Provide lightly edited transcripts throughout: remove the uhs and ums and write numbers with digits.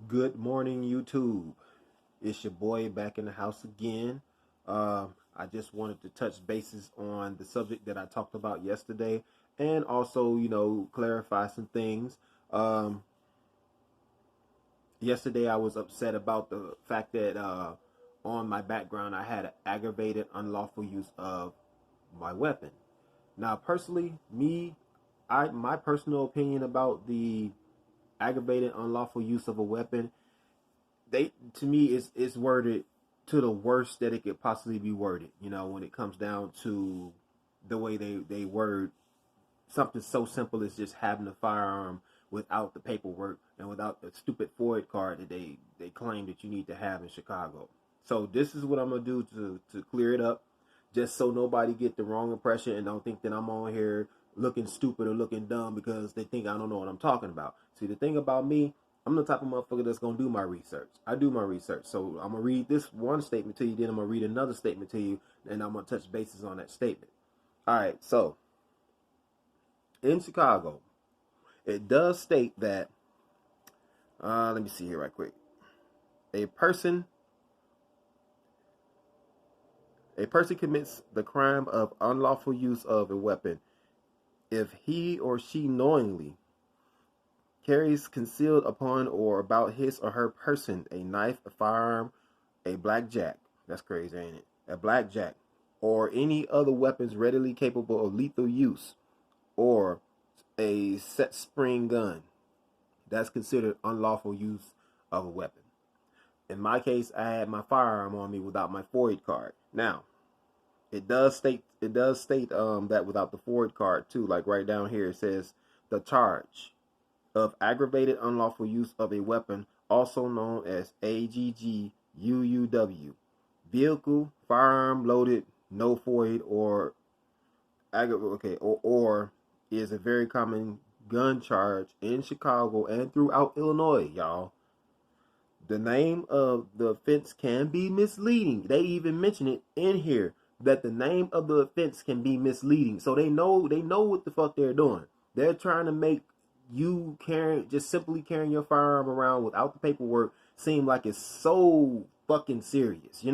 Good morning, YouTube. It's your boy back in the house again. I just wanted to touch bases on the subject that I talked about yesterday and also, clarify some things. Um, Yesterday, I was upset about the fact that on my background, I had an aggravated unlawful use of my weapon. Now, personally, my personal opinion about the aggravated unlawful use of a weapon, they to me it's worded to the worst that it could possibly be worded. When it comes down to the way they word something so simple as just having a firearm without the paperwork and without the stupid Ford card that they claim that you need to have in Chicago. So this is what I'm gonna do to clear it up, just so nobody get the wrong impression and don't think that I'm on here looking stupid or looking dumb because they think I don't know what I'm talking about. See, the thing about me, I'm the type of motherfucker that's gonna do my research. I do my research. So I'm gonna read this one statement to you, then I'm gonna read another statement to you, and I'm gonna touch bases on that statement. All right, so in Chicago, it does state that, let me see here right quick. A person a person commits the crime of unlawful use of a weapon if he or she knowingly carries concealed upon or about his or her person a knife, a firearm, a blackjack. That's crazy, ain't it? A blackjack, or any other weapons readily capable of lethal use, or a set spring gun. That's considered unlawful use of a weapon. In my case, I had my firearm on me without my Ford card. Now, it does state that without the Ford card too. Like right down here, it says the charge of aggravated unlawful use of a weapon, also known as AGGUUW, vehicle, firearm loaded, no Ford or is a very common gun charge in Chicago and throughout Illinois, y'all. The name of the offense can be misleading. They even mention it in here that the name of the offense can be misleading. So they know what the fuck they're doing. They're trying to make you simply carrying your firearm around without the paperwork seem like it's so fucking serious.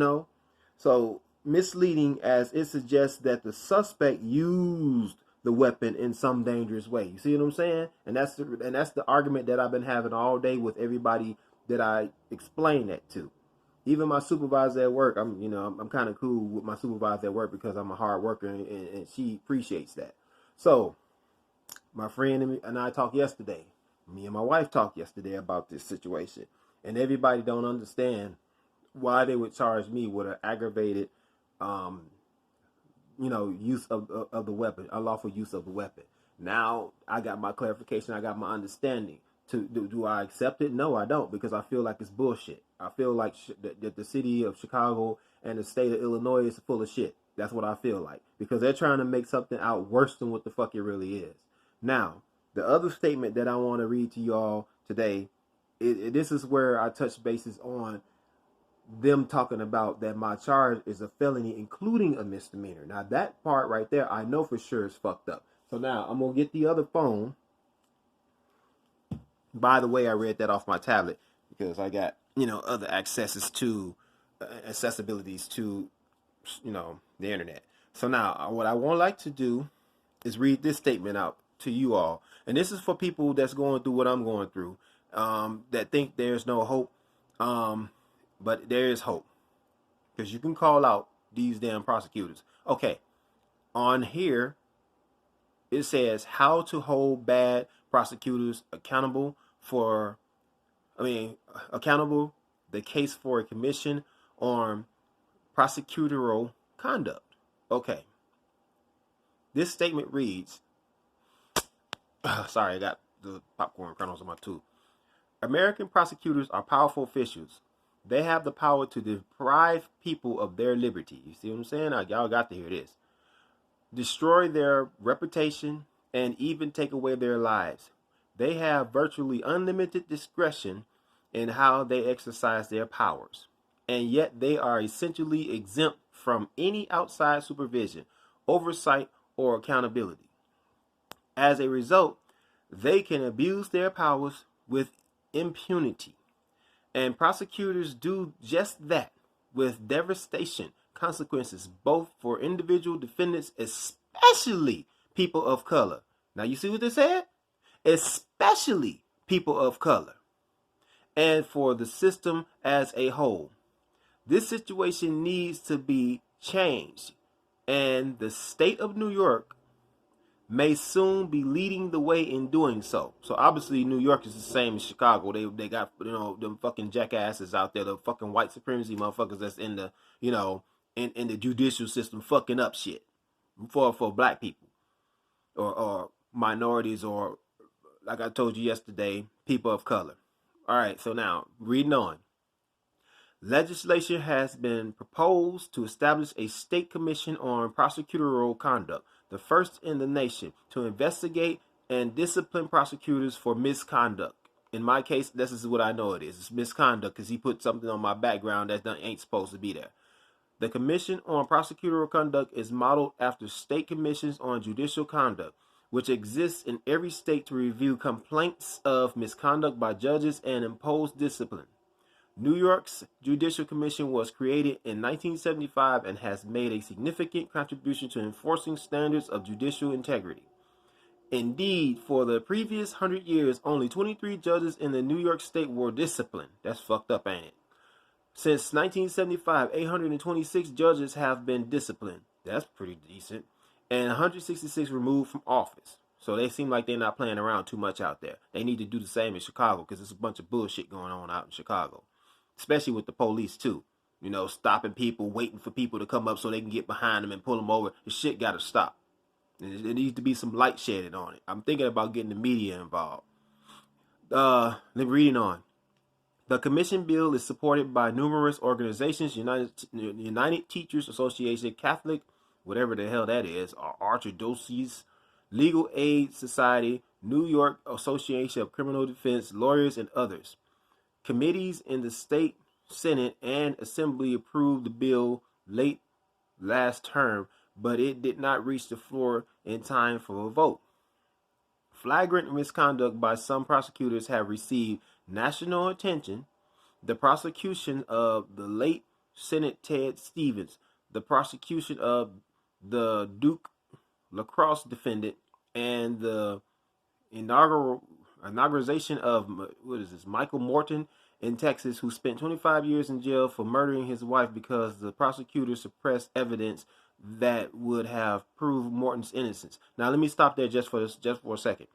So misleading, as it suggests that the suspect used the weapon in some dangerous way. You see what I'm saying? And that's the argument that I've been having all day with everybody that I explain that to. Even my supervisor at work, I'm kind of cool with my supervisor at work because I'm a hard worker, and she appreciates that. So my friend and I talked yesterday. Me and my wife talked yesterday about this situation, and everybody don't understand why they would charge me with an aggravated, um, use of the weapon, unlawful use of the weapon. Now I got my clarification. I got my understanding. Do I accept it? No, I don't, because I feel like it's bullshit. I feel like that the city of Chicago and the state of Illinois is full of shit. That's what I feel like, because they're trying to make something out worse than what the fuck it really is. Now, the other statement that I want to read to y'all today, this is where I touch bases on them talking about that my charge is a felony, including a misdemeanor. Now, that part right there, I know for sure is fucked up. So now I'm going to get the other phone. By the way, I read that off my tablet because I got, other accessibilities to, the internet. So now what I would like to do is read this statement out to you all. And this is for people that's going through what I'm going through, that think there's no hope. But there is hope, because you can call out these damn prosecutors. Okay, on here, it says how to hold bad prosecutors accountable the case for a commission on prosecutorial conduct. Okay, this statement reads, sorry, I got the popcorn kernels on my tooth. American prosecutors are powerful officials. They have the power to deprive people of their liberty. You see what I'm saying? Y'all got to hear this. Destroy their reputation, and even take away their lives. They have virtually unlimited discretion in how they exercise their powers, and yet they are essentially exempt from any outside supervision, oversight, or accountability. As a result, they can abuse their powers with impunity. And prosecutors do just that with devastation consequences, both for individual defendants, especially people of color. Now, you see what they said? Especially people of color, and for the system as a whole. This situation needs to be changed, and the state of New York may soon be leading the way in doing so. So obviously New York is the same as Chicago. They got, you know, them fucking jackasses out there, the fucking white supremacy motherfuckers that's in the, you know, in the judicial system fucking up shit for black people or minorities, or like I told you yesterday, people of color. All right, so now reading on. Legislation has been proposed to establish a state commission on prosecutorial conduct, the first in the nation, to investigate and discipline prosecutors for misconduct. In my case, this is what I know it is. It's misconduct because he put something on my background that ain't supposed to be there. The Commission on Prosecutorial Conduct is modeled after state commissions on judicial conduct, which exists in every state to review complaints of misconduct by judges and impose discipline. New York's Judicial Commission was created in 1975 and has made a significant contribution to enforcing standards of judicial integrity. Indeed, for the previous 100 years, only 23 judges in the New York State were disciplined. That's fucked up, ain't it? Since 1975, 826 judges have been disciplined. That's pretty decent. And 166 removed from office. So they seem like they're not playing around too much out there. They need to do the same in Chicago because there's a bunch of bullshit going on out in Chicago. Especially with the police too. You know, stopping people, waiting for people to come up so they can get behind them and pull them over. The shit gotta stop. There needs to be some light shedded on it. I'm thinking about getting the media involved. Reading on. The commission bill is supported by numerous organizations: United Teachers Association, Catholic, whatever the hell that is, Archdiocese, Legal Aid Society, New York Association of Criminal Defense Lawyers, and others. Committees in the state Senate and Assembly approved the bill late last term, but it did not reach the floor in time for a vote. Flagrant misconduct by some prosecutors have received national attention. The prosecution of the late Senator Ted Stevens, the prosecution of the Duke lacrosse defendant, and the inauguration of Michael Morton in Texas, who spent 25 years in jail for murdering his wife because the prosecutor suppressed evidence that would have proved Morton's innocence. Now let me stop there just for a second.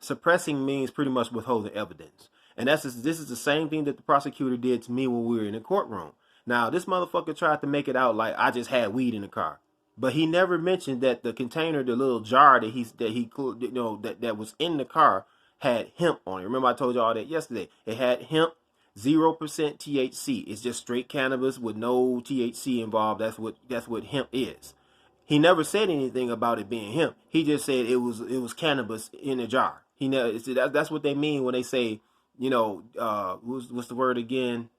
Suppressing means pretty much withholding evidence. And this is the same thing that the prosecutor did to me when we were in the courtroom. Now, this motherfucker tried to make it out like I just had weed in the car. But he never mentioned that the container, the little jar that was in the car had hemp on it. Remember I told you all that yesterday. It had hemp, 0% THC. It's just straight cannabis with no THC involved. That's what hemp is. He never said anything about it being hemp. He just said it was cannabis in a jar. He never. That's what they mean when they say, you know, what's the word again?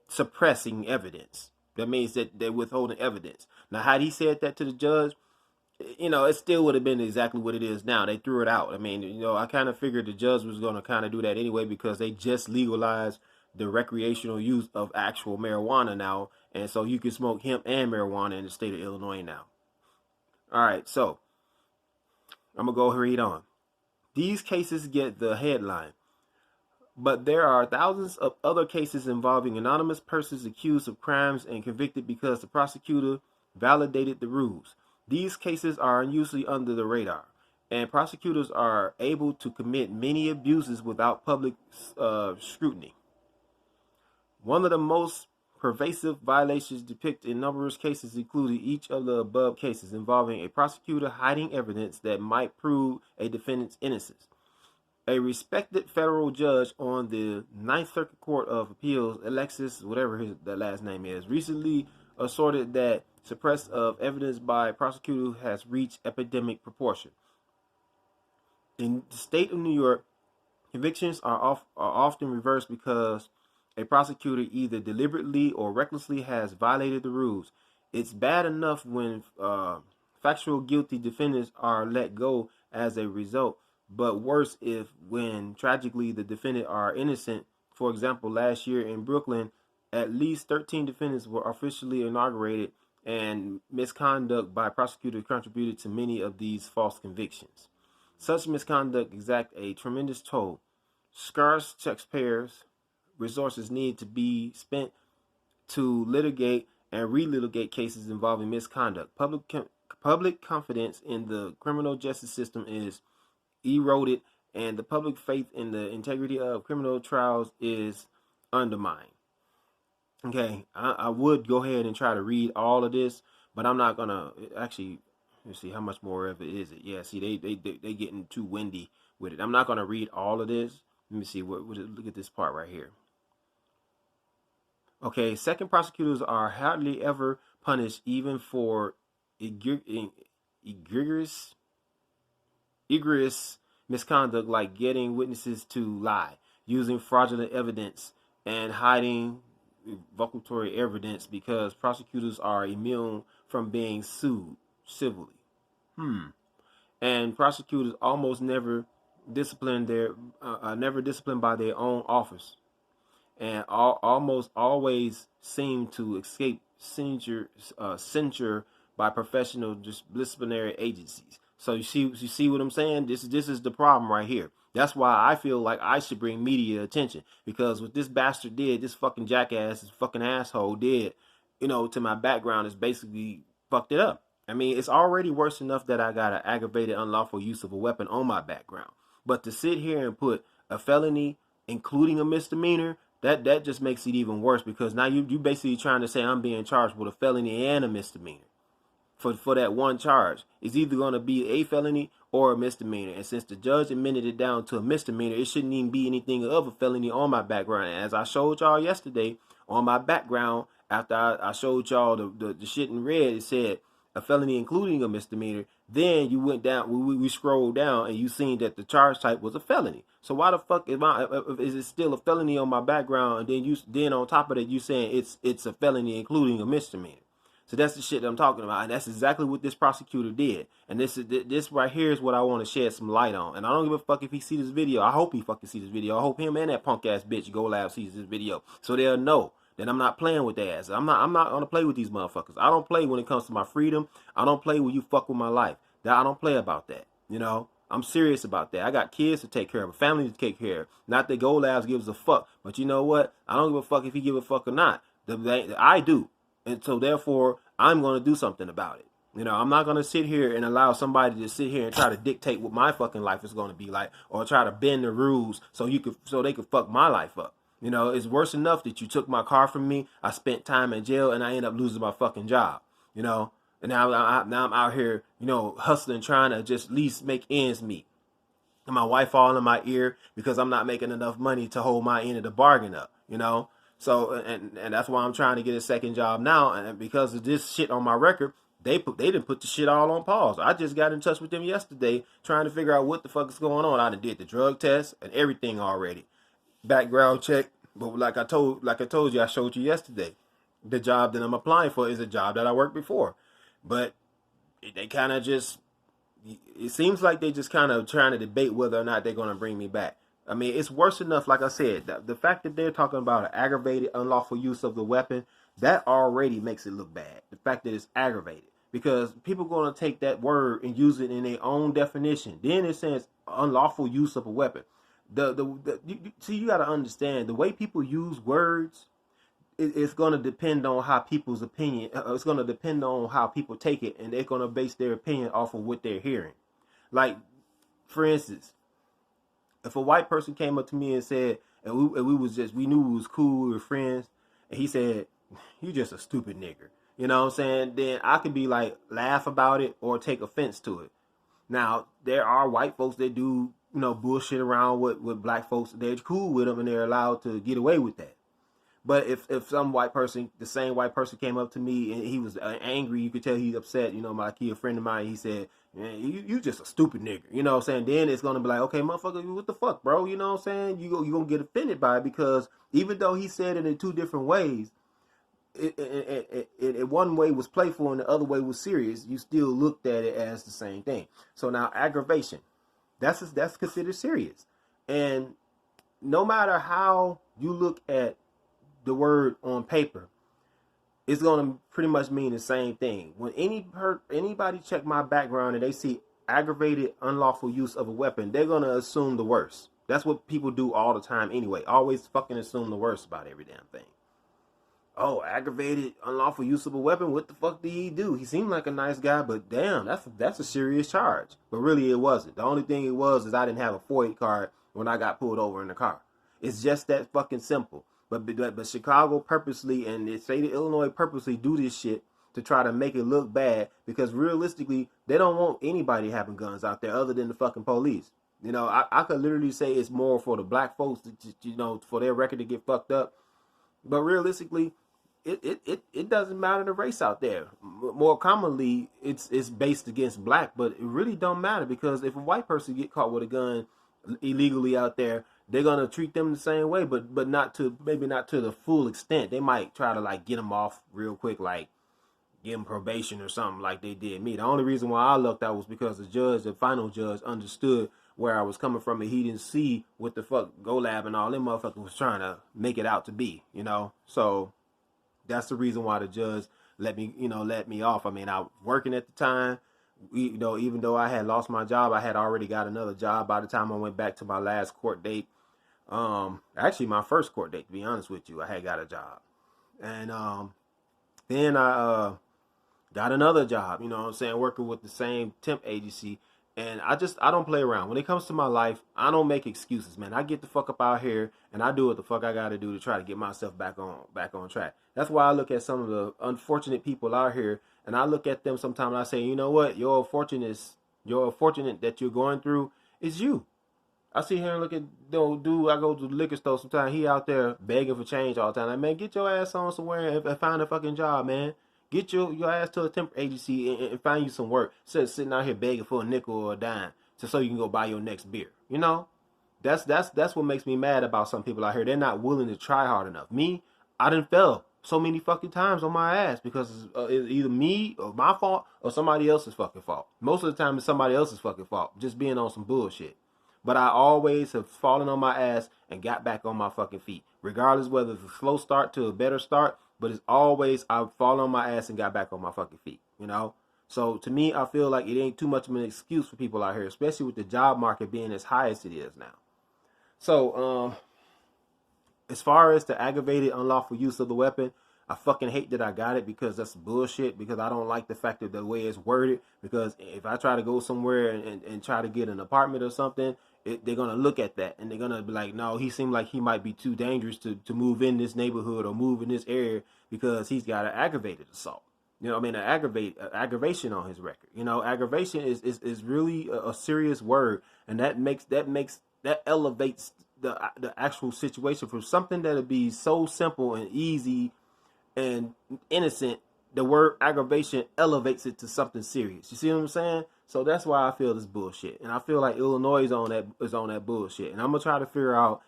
Suppressing evidence. That means that they're withholding evidence. Now, had he said that to the judge, you know, it still would have been exactly what it is now. They threw it out. I mean, you know, I kind of figured the judge was going to kind of do that anyway because they just legalized the recreational use of actual marijuana now. And so you can smoke hemp and marijuana in the state of Illinois now. All right, so I'm going to go read on. These cases get the headline. But there are thousands of other cases involving anonymous persons accused of crimes and convicted because the prosecutor validated the rules. These cases are usually under the radar, and prosecutors are able to commit many abuses without public scrutiny. One of the most pervasive violations depicted in numerous cases included each of the above cases involving a prosecutor hiding evidence that might prove a defendant's innocence. A respected federal judge on the Ninth Circuit Court of Appeals, Alexis, whatever the last name is, recently asserted that suppression of evidence by a prosecutor has reached epidemic proportion. In the state of New York, convictions are often reversed because a prosecutor either deliberately or recklessly has violated the rules. It's bad enough when factual guilty defendants are let go as a result, but worse if when tragically the defendant are innocent. For example, last year in Brooklyn, at least 13 defendants were officially inaugurated, and misconduct by prosecutors contributed to many of these false convictions. Such misconduct exact a tremendous toll. Scarce taxpayers' resources need to be spent to litigate and relitigate cases involving misconduct. Public confidence in the criminal justice system is eroded, and the public faith in the integrity of criminal trials is undermined. Okay, I would go ahead and try to read all of this, but I'm not gonna actually. Let's see how much more of it is it. Yeah, see they getting too windy with it. I'm not gonna read all of this. Let me see look at this part right here. Okay, second prosecutors are hardly ever punished, even for egregious misconduct like getting witnesses to lie, using fraudulent evidence, and hiding vocatory evidence, because prosecutors are immune from being sued civilly. And prosecutors almost never never disciplined by their own office, and almost always seem to escape censure by professional disciplinary agencies. So you see what I'm saying? This is the problem right here. That's why I feel like I should bring media attention, because what this bastard did, this fucking jackass, this fucking asshole did, to my background is basically fucked it up. I mean, it's already worse enough that I got an aggravated unlawful use of a weapon on my background. But to sit here and put a felony, including a misdemeanor, that just makes it even worse, because now you basically trying to say I'm being charged with a felony and a misdemeanor for that one charge. It's either going to be a felony or a misdemeanor. And since the judge amended it down to a misdemeanor, it shouldn't even be anything of a felony on my background. And as I showed y'all yesterday, on my background, after I showed y'all the shit in red, it said a felony including a misdemeanor. Then you went down, we scrolled down, and you seen that the charge type was a felony. So why the fuck is it still a felony on my background? And then on top of that, you saying it's a felony including a misdemeanor. So that's the shit that I'm talking about, and that's exactly what this prosecutor did. And this right here is what I want to shed some light on. And I don't give a fuck if he see this video. I hope he fucking see this video. I hope him and that punk ass bitch Go Lab sees this video, so they'll know that I'm not playing with their ass. I'm not gonna play with these motherfuckers. I don't play when it comes to my freedom. I don't play when you fuck with my life. I don't play about that. I'm serious about that. I got kids to take care of, a family to take care of. Not that Go Labs gives a fuck, but you know what? I don't give a fuck if he give a fuck or not. I do. And so therefore, I'm going to do something about it. I'm not going to sit here and allow somebody to sit here and try to dictate what my fucking life is going to be like, or try to bend the rules so they could fuck my life up. It's worse enough that you took my car from me. I spent time in jail, and I ended up losing my fucking job. And now I'm out here, hustling, trying to just at least make ends meet. And my wife all in my ear because I'm not making enough money to hold my end of the bargain up. So and that's why I'm trying to get a second job now, and because of this shit on my record, they didn't put the shit all on pause. I just got in touch with them yesterday trying to figure out what the fuck is going on. I done did the drug test and everything already, background check. But like I told you, I showed you yesterday, the job that I'm applying for is a job that I worked before, but they kind of just, it seems like they just kind of trying to debate whether or not they're going to bring me back. I mean, it's worse enough, like I said, the fact that they're talking about an aggravated unlawful use of the weapon, that already makes it look bad. The fact that it's aggravated, because people are going to take that word and use it in their own definition. Then it says unlawful use of a weapon. You got to understand, the way people use words, it's going to depend on how people's opinion, it's going to depend on how people take it, and they're going to base their opinion off of what they're hearing. Like, for instance, if a white person came up to me and said, and we knew we was cool, we were friends, and he said, "You just a stupid nigger," you know what I'm saying? Then I could be like, laugh about it or take offense to it. Now, there are white folks that do, bullshit around with black folks. They're cool with them and they're allowed to get away with that. But if some white person, the same white person came up to me and he was angry, you could tell he's upset. Like a friend of mine, he said, "Man, you just a stupid nigger." You know what I'm saying? Then it's going to be like, okay, motherfucker, what the fuck, bro? You know what I'm saying? You going to get offended by it, because even though he said it in two different ways, it one way was playful and the other way was serious, you still looked at it as the same thing. So now, aggravation. That's considered serious. And no matter how you look at the word on paper, it's gonna pretty much mean the same thing. When anybody check my background and they see aggravated unlawful use of a weapon, they're gonna assume the worst. That's what people do all the time anyway. Always fucking assume the worst about every damn thing. Oh, aggravated unlawful use of a weapon. What the fuck did he do? He seemed like a nice guy, but damn, that's a serious charge. But really, it wasn't. The only thing it was is I didn't have a FOID card when I got pulled over in the car. It's just that fucking simple. But Chicago purposely and the state of Illinois purposely do this shit to try to make it look bad because realistically, they don't want anybody having guns out there other than the fucking police. You know, I could literally say it's more for the black folks, for their record to get fucked up. But realistically, it doesn't matter the race out there. More commonly, it's based against black, but it really don't matter because if a white person get caught with a gun illegally out there, they're gonna treat them the same way, but not to maybe not to the full extent. They might try to like get them off real quick, like give them probation or something like they did me. The only reason why I looked out was because the final judge, understood where I was coming from, and he didn't see what the fuck GoLab and all them motherfuckers was trying to make it out to be, So that's the reason why the judge let me off. I mean, I was working at the time. Even though I had lost my job, I had already got another job by the time I went back to my last court date. Actually, my first court date, to be honest with you, I had got a job, and then I got another job. You know what I'm saying, working with the same temp agency. And I don't play around. When it comes to my life, I don't make excuses, man. I get the fuck up out here and I do what the fuck I gotta do to try to get myself back on track. That's why I look at some of the unfortunate people out here and I look at them sometimes and I say, you know what, you're fortunate that you're going through is you. I sit here and look at dude. I go to the liquor store sometimes. He out there begging for change all the time. Like, man, get your ass on somewhere and find a fucking job, man. Get your ass to a temp agency and find you some work. Instead of sitting out here begging for a nickel or a dime so you can go buy your next beer. That's what makes me mad about some people out here. They're not willing to try hard enough. Me, I done fell so many fucking times on my ass because it's either me or my fault or somebody else's fucking fault. Most of the time, it's somebody else's fucking fault. Just being on some bullshit. But I always have fallen on my ass and got back on my fucking feet. Regardless whether it's a slow start to a better start, but it's always I've fallen on my ass and got back on my fucking feet. So to me, I feel like it ain't too much of an excuse for people out here, especially with the job market being as high as it is now. So, as far as the aggravated unlawful use of the weapon, I fucking hate that I got it because that's bullshit. Because I don't like the fact that the way it's worded. Because if I try to go somewhere and try to get an apartment or something, they're gonna look at that and they're gonna be like, no, he seemed like he might be too dangerous to move in this neighborhood or move in this area because he's got an aggravated assault. An aggravation on his record. Aggravation is really a serious word, and that elevates the actual situation from something that'll be so simple and easy and innocent. The word aggravation elevates it to something serious. You see what I'm saying? So that's why I feel this bullshit, and I feel like Illinois is on that bullshit, and I'm gonna try to figure out,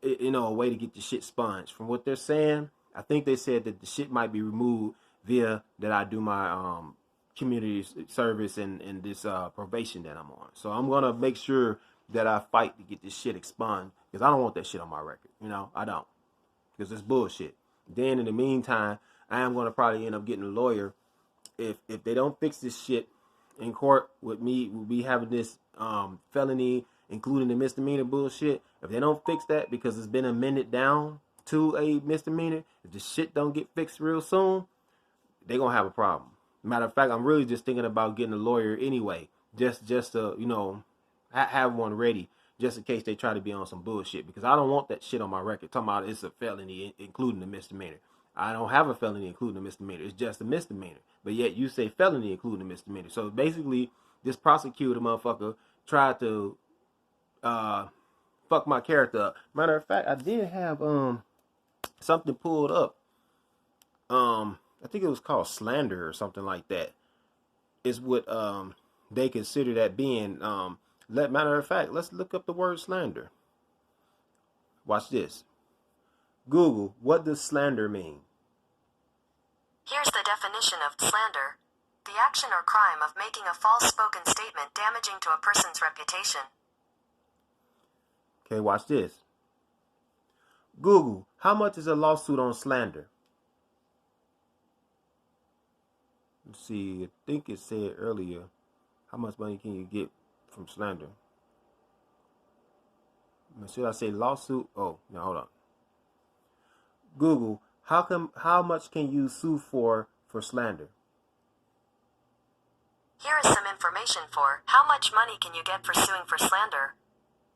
a way to get the shit sponged. From what they're saying, I think they said that the shit might be removed via that I do my community service and this probation that I'm on. So I'm gonna make sure that I fight to get this shit expunged because I don't want that shit on my record. I don't, because it's bullshit. Then in the meantime, I am gonna probably end up getting a lawyer if they don't fix this shit in court with me. We'll be having this felony, including the misdemeanor bullshit. If they don't fix that because it's been amended down to a misdemeanor, if the shit don't get fixed real soon, they're gonna have a problem. Matter of fact, I'm really just thinking about getting a lawyer anyway, just to have one ready just in case they try to be on some bullshit, because I don't want that shit on my record talking about it's a felony including the misdemeanor. I don't have a felony including a misdemeanor. It's just a misdemeanor. But yet you say felony including a misdemeanor. So basically, this prosecutor motherfucker tried to fuck my character up. Matter of fact, I did have something pulled up. I think it was called slander or something like that. Is what they consider that being. Matter of fact, let's look up the word slander. Watch this. Google, what does slander mean? Here's the definition of slander. The action or crime of making a false spoken statement damaging to a person's reputation. Okay, watch this. Google, how much is a lawsuit on slander? Let's see, I think it said earlier, how much money can you get from slander? Should I say lawsuit? Oh, no, hold on. Google, how much can you sue for slander? Here is some information for how much money can you get for suing for slander.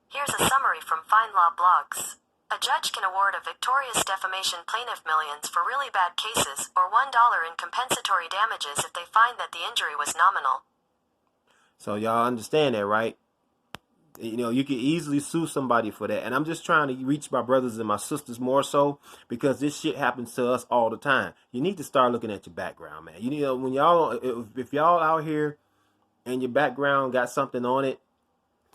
Here's a summary from Fine Law Blogs. A judge can award a victorious defamation plaintiff millions for really bad cases or $1 in compensatory damages if they find that the injury was nominal. So y'all understand that, right? You know, you can easily sue somebody for that. And I'm just trying to reach my brothers and my sisters more so because this shit happens to us all the time. You need to start looking at your background, man. You know, when y'all, if y'all out here and your background got something on it,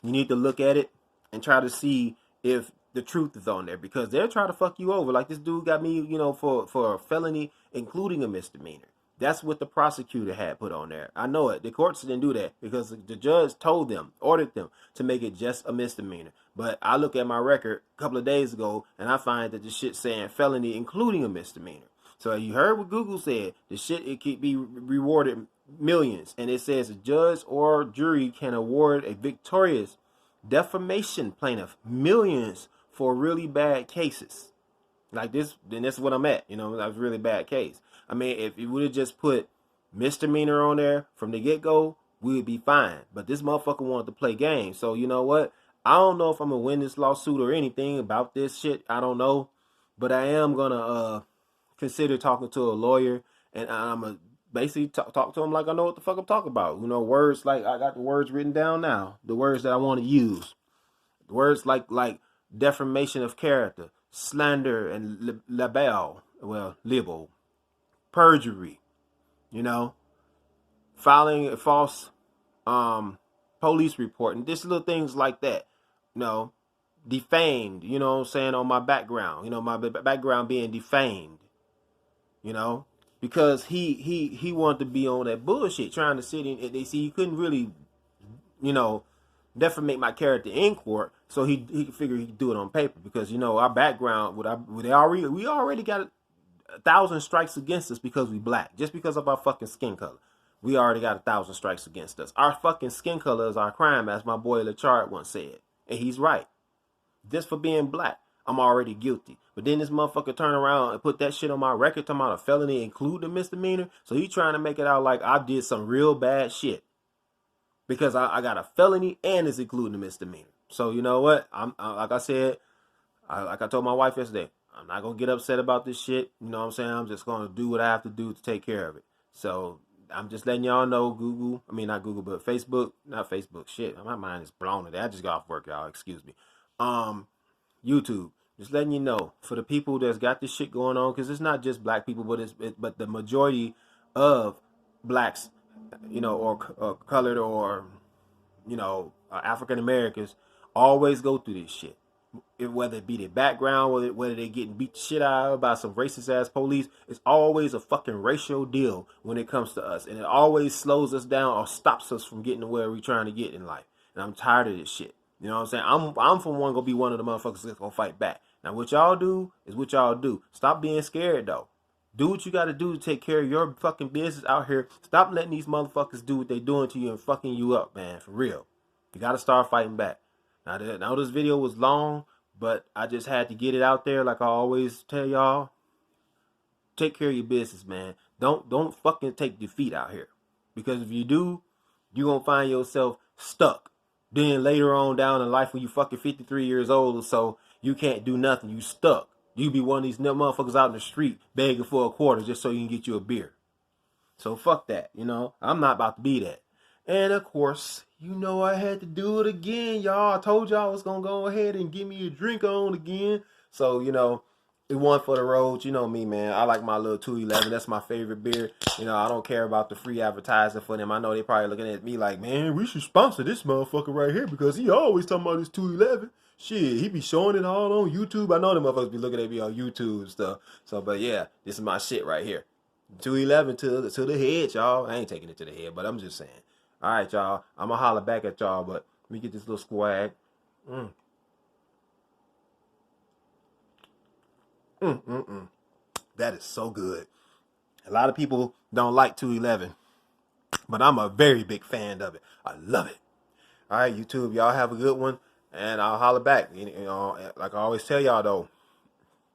you need to look at it and try to see if the truth is on there because they'll try to fuck you over. Like this dude got me, you know, for a felony, including a misdemeanor. That's what the prosecutor had put on there. I know it. The courts didn't do that because the judge told them, ordered them to make it just a misdemeanor. But I look at my record a couple of days ago and I find that the shit saying felony, including a misdemeanor. So you heard what Google said. The shit, it could be rewarded millions. And it says a judge or jury can award a victorious defamation plaintiff millions for really bad cases. Like this, then that's what I'm at. You know, that's a really bad case. I mean, if you would have just put misdemeanor on there from the get-go, we would be fine. But this motherfucker wanted to play games. So you know what? I don't know if I'm gonna win this lawsuit or anything about this shit. I don't know. But I am gonna consider talking to a lawyer and I'm gonna basically talk to him like I know what the fuck I'm talking about. You know, words like I got the words written down now. The words that I want to use. Words like defamation of character, slander, and libel, perjury, you know, filing a false police report, and just little things like that, you know, defamed, you know what I'm saying, on my background, you know, my background being defamed, you know, because he wanted to be on that bullshit, trying to sit in, they see he couldn't really, you know, defamate my character in court, so he figured he could do it on paper because you know our background, we already got 1,000 strikes against us because we black, just because of our fucking skin color. We already got 1,000 strikes against us. Our fucking skin color is our crime, as my boy Lachard once said, and he's right. Just for being black, I'm already guilty. But then this motherfucker turn around and put that shit on my record, talking about a felony, including a misdemeanor. So he trying to make it out like I did some real bad shit. Because I got a felony and it's including a misdemeanor. So you know what? I'm like I said, like I told my wife yesterday, I'm not gonna get upset about this shit. You know what I'm saying? I'm just gonna do what I have to do to take care of it. So I'm just letting y'all know, Google. I mean not Google, but Facebook. Not Facebook. Shit, my mind is blown today. I just got off work, y'all. Excuse me. YouTube. Just letting you know for the people that's got this shit going on, because it's not just black people, but the majority of blacks, you know, or colored or you know African Americans always go through this shit. Whether it be their background, whether they getting beat the shit out of by some racist ass police, it's always a fucking racial deal when it comes to us, and it always slows us down or stops us from getting to where we're trying to get in life. And I'm tired of this shit. You know what I'm saying? I'm for one gonna be one of the motherfuckers that's gonna fight back. Now what y'all do is what y'all do. Stop being scared though. Do what you gotta do to take care of your fucking business out here. Stop letting these motherfuckers do what they doing to you and fucking you up, man. For real. You gotta start fighting back. Now this video was long, but I just had to get it out there. Like I always tell y'all, take care of your business, man. Don't fucking take defeat out here, because if you do, you gonna find yourself stuck. Then later on down in life, when you fucking 53 years old or so, you can't do nothing. You stuck. You be one of these motherfuckers out in the street begging for a quarter just so you can get you a beer. So fuck that, you know. I'm not about to be that. And of course, you know I had to do it again, y'all. I told y'all I was gonna go ahead and give me a drink on again. So, you know, it won for the road. You know me, man. I like my little 211. That's my favorite beer. You know, I don't care about the free advertising for them. I know they probably looking at me like, man, we should sponsor this motherfucker right here because he always talking about his 211. Shit, he be showing it all on YouTube. I know them motherfuckers be looking at me on YouTube and stuff. So, but yeah, this is my shit right here. 211 to the head, y'all. I ain't taking it to the head, but I'm just saying. All right, y'all. I'm gonna holler back at y'all, but let me get this little swag. Mm-mm-mm. That is so good. A lot of people don't like 211, but I'm a very big fan of it. I love it. All right, YouTube, y'all have a good one, and I'll holler back. You know, like I always tell y'all though,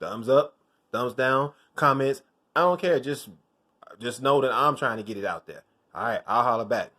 thumbs up, thumbs down, comments. I don't care. Just know that I'm trying to get it out there. All right, I'll holler back.